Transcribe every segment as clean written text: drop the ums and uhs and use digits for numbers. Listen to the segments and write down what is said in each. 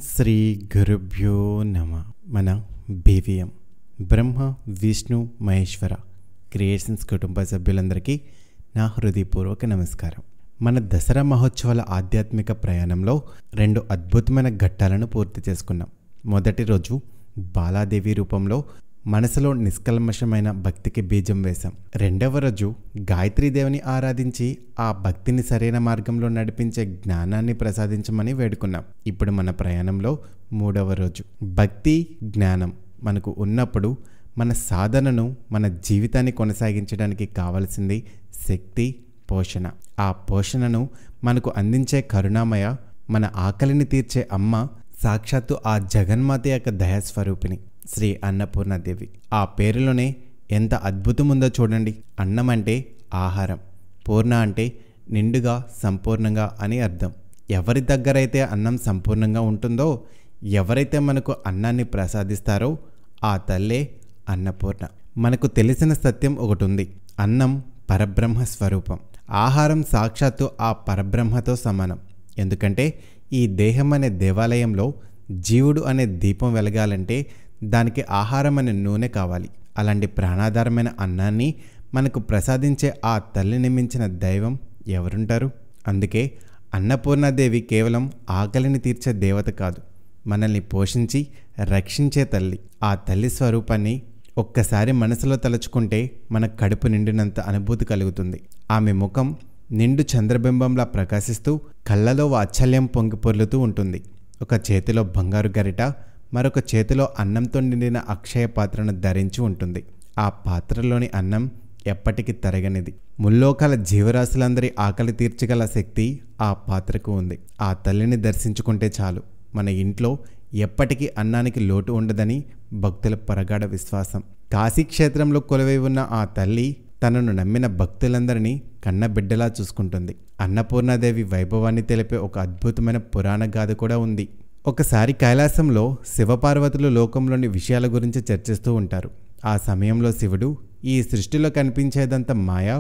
శ్రీ గురుభ్యో నమ. మన బీవీఎం బ్రహ్మ విష్ణు మహేశ్వర క్రియేషన్స్ కుటుంబ సభ్యులందరికీ నా హృదయపూర్వక నమస్కారం. మన దసరా మహోత్సవాల ఆధ్యాత్మిక ప్రయాణంలో 2 అద్భుతమైన ఘట్టాలను పూర్తి చేసుకున్నాం. మొదటి రోజు బాలాదేవి రూపంలో మనసులో నిష్కల్మషమైన భక్తికి బీజం వేశాం. రెండవ రోజు గాయత్రీదేవిని ఆరాధించి ఆ భక్తిని సరైన మార్గంలో నడిపించే జ్ఞానాన్ని ప్రసాదించమని వేడుకున్నాం. ఇప్పుడు మన ప్రయాణంలో 3వ రోజు. భక్తి జ్ఞానం మనకు ఉన్నప్పుడు మన సాధనను, మన జీవితాన్ని కొనసాగించడానికి కావలసింది శక్తి, పోషణ. ఆ పోషణను మనకు అందించే కరుణామయ, మన ఆకలిని తీర్చే అమ్మ, సాక్షాత్తు ఆ జగన్మాత యొక్క దయాస్వరూపిణి శ్రీ అన్నపూర్ణాదేవి. ఆ పేరులోనే ఎంత అద్భుతముందో చూడండి. అన్నం అంటే ఆహారం, పూర్ణ అంటే నిండుగా, సంపూర్ణంగా అని అర్థం. ఎవరి దగ్గరైతే అన్నం సంపూర్ణంగా ఉంటుందో, ఎవరైతే మనకు అన్నాన్ని ప్రసాదిస్తారో ఆ తల్లే అన్నపూర్ణ. మనకు తెలిసిన సత్యం ఒకటి ఉంది. అన్నం పరబ్రహ్మ స్వరూపం, ఆహారం సాక్షాత్తు ఆ పరబ్రహ్మతో సమానం. ఎందుకంటే ఈ దేహం అనే దేవాలయంలో జీవుడు అనే దీపం వెలగాలంటే దానికి ఆహారం అనే నూనె కావాలి. అలాంటి ప్రాణాధారమైన అన్నాన్ని మనకు ప్రసాదించే ఆ తల్లిని మించిన దైవం ఎవరుంటారు? అందుకే అన్నపూర్ణాదేవి కేవలం ఆకలిని తీర్చే దేవత కాదు, మనల్ని పోషించి రక్షించే తల్లి. ఆ తల్లి స్వరూపాన్ని ఒక్కసారి మనసులో తలుచుకుంటే మన కడుపు నిండినంత అనుభూతి కలుగుతుంది. ఆమె ముఖం నిండు చంద్రబింబంలా ప్రకాశిస్తూ కళ్ళలో వాత్సల్యం పొంగి పొర్లుతూ ఉంటుంది. ఒక చేతిలో బంగారు గరిట, మరొక చేతిలో అన్నంతో నిండిన అక్షయ పాత్రను ధరించి ఉంటుంది. ఆ పాత్రలోని అన్నం ఎప్పటికీ తరగనిది. ముల్లోకాల జీవరాశులందరి ఆకలి తీర్చగల శక్తి ఆ పాత్రకు ఉంది. ఆ తల్లిని దర్శించుకుంటే చాలు, మన ఇంట్లో ఎప్పటికీ అన్నానికి లోటు ఉండదని భక్తుల పరగాఢ విశ్వాసం. కాశీక్షేత్రంలో కొలువై ఉన్న ఆ తల్లి తనను నమ్మిన భక్తులందరినీ కన్నబిడ్డలా చూసుకుంటుంది. అన్నపూర్ణాదేవి వైభవాన్ని తెలిపే ఒక అద్భుతమైన పురాణ గాథ కూడా ఉంది. ఒకసారి కైలాసంలో శివపార్వతులు లోకంలోని విషయాల గురించి చర్చిస్తూ ఉంటారు. ఆ సమయంలో శివుడు, ఈ సృష్టిలో కనిపించేదంత మాయ,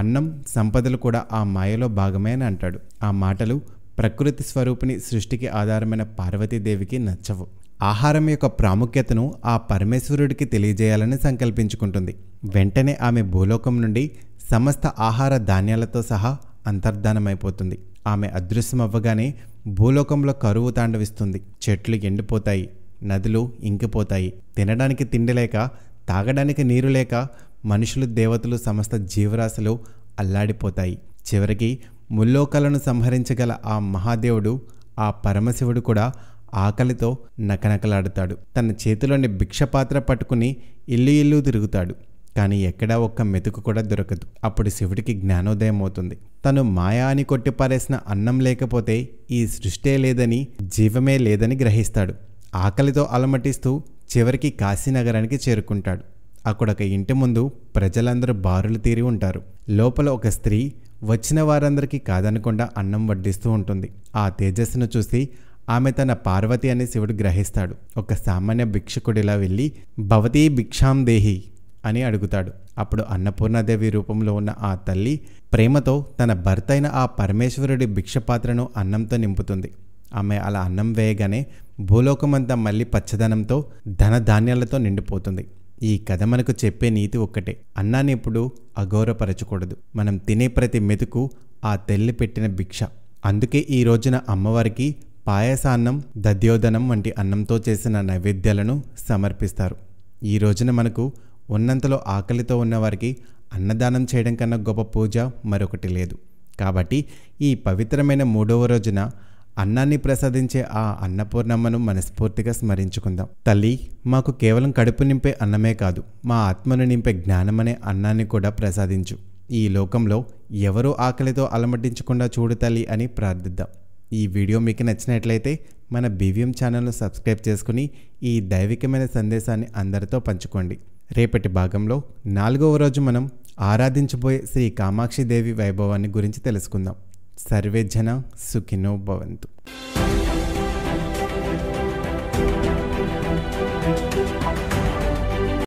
అన్నం, సంపదలు కూడా ఆ మాయలో భాగమే అని అంటాడు. ఆ మాటలు ప్రకృతి స్వరూపిణి సృష్టికి ఆధారమైన పార్వతీదేవికి నచ్చవు. ఆహారం యొక్క ప్రాముఖ్యతను ఆ పరమేశ్వరుడికి తెలియజేయాలని సంకల్పించుకుంటుంది. వెంటనే ఆమె భూలోకం నుండి సమస్త ఆహార ధాన్యాలతో సహా అంతర్ధానమైపోతుంది. ఆమె అదృశ్యమవ్వగానే భూలోకంలో కరువు తాండవిస్తుంది. చెట్లు ఎండిపోతాయి, నదులు ఇంకిపోతాయి. తినడానికి తిండి లేక, తాగడానికి నీరు లేక మనుషులు, దేవతలు, సమస్త జీవరాశులు అల్లాడిపోతాయి. చివరికి ముల్లోకాలను సంహరించగల ఆ మహాదేవుడు, ఆ పరమశివుడు కూడా ఆకలితో నకనకలాడుతాడు. తన చేతిలోని భిక్షపాత్ర పట్టుకుని ఇల్లు ఇల్లు తిరుగుతాడు. కానీ ఎక్కడా ఒక్క మెతుకు కూడా దొరకదు. అప్పుడు శివుడికి జ్ఞానోదయం అవుతుంది. తను మాయా అని కొట్టిపారేసిన అన్నం లేకపోతే ఈ సృష్టే లేదని, జీవమే లేదని గ్రహిస్తాడు. ఆకలితో అలమటిస్తూ చివరికి కాశీనగరానికి చేరుకుంటాడు. అక్కడొక ఇంటి ముందు ప్రజలందరూ బారులు తీరి ఉంటారు. లోపల ఒక స్త్రీ వచ్చిన వారందరికీ కాదనకుండా అన్నం వడ్డిస్తూ ఉంటుంది. ఆ తేజస్సును చూసి ఆమె తన పార్వతి అని శివుడు గ్రహిస్తాడు. ఒక సామాన్య భిక్షకుడిలా వెళ్ళి భవతీ భిక్షాం దేహి అని అడుగుతాడు. అప్పుడు అన్నపూర్ణాదేవి రూపంలో ఉన్న ఆ తల్లి ప్రేమతో తన భర్త అయిన ఆ పరమేశ్వరుడి భిక్షపాత్రను అన్నంతో నింపుతుంది. ఆమె అలా అన్నం వేయగానే భూలోకమంతా మళ్ళీ పచ్చదనంతో, ధనధాన్యాలతో నిండిపోతుంది. ఈ కథ మనకు చెప్పే నీతి ఒక్కటే: అన్నాన్ని ఎప్పుడు అగౌరవపరచకూడదు. మనం తినే ప్రతి మెతుకు ఆ తల్లి పెట్టిన భిక్ష. అందుకే ఈ రోజున అమ్మవారికి పాయసాన్నం, దధ్యోదనం వంటి అన్నంతో చేసిన నైవేద్యాలను సమర్పిస్తారు. ఈ రోజున మనకు ఉన్నంతలో ఆకలితో ఉన్నవారికి అన్నదానం చేయడం కన్నా గొప్ప పూజ మరొకటి లేదు. కాబట్టి ఈ పవిత్రమైన 3వ రోజున అన్నాన్ని ప్రసాదించే ఆ అన్నపూర్ణమ్మను మనస్ఫూర్తిగా స్మరించుకుందాం. తల్లి, మాకు కేవలం కడుపు నింపే అన్నమే కాదు, మా ఆత్మను నింపే జ్ఞానమనే అన్నాన్ని కూడా ప్రసాదించు. ఈ లోకంలో ఎవరూ ఆకలితో అలమటించకుండా చూడు తల్లి అని ప్రార్థిద్దాం. ఈ వీడియో మీకు నచ్చినట్లయితే మన బీవీఎం ఛానల్ను సబ్స్క్రైబ్ చేసుకుని ఈ దైవికమైన సందేశాన్ని అందరితో పంచుకోండి. రేపటి భాగంలో 4వ రోజు మనం ఆరాధించబోయే శ్రీ కామాక్షిదేవి వైభవాన్ని గురించి తెలుసుకుందాం. సర్వే జన సుఖినో భవంతు.